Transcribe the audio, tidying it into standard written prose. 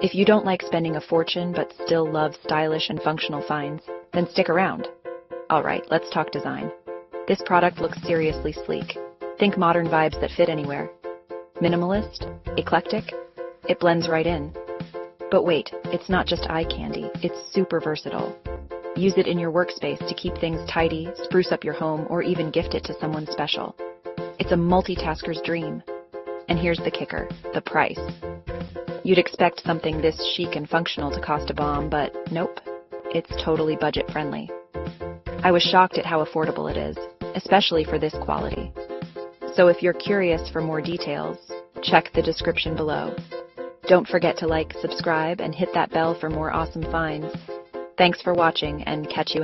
If you don't like spending a fortune but still love stylish and functional finds, then stick around. Alright, let's talk design. This product looks seriously sleek. Think modern vibes that fit anywhere. Minimalist? Eclectic? It blends right in. But wait, it's not just eye candy, it's super versatile. Use it in your workspace to keep things tidy, spruce up your home, or even gift it to someone special. It's a multitasker's dream. And here's the kicker, the price. You'd expect something this chic and functional to cost a bomb, but nope, it's totally budget-friendly. I was shocked at how affordable it is, especially for this quality. So if you're curious for more details, check the description below. Don't forget to like, subscribe, and hit that bell for more awesome finds. Thanks for watching, and catch you in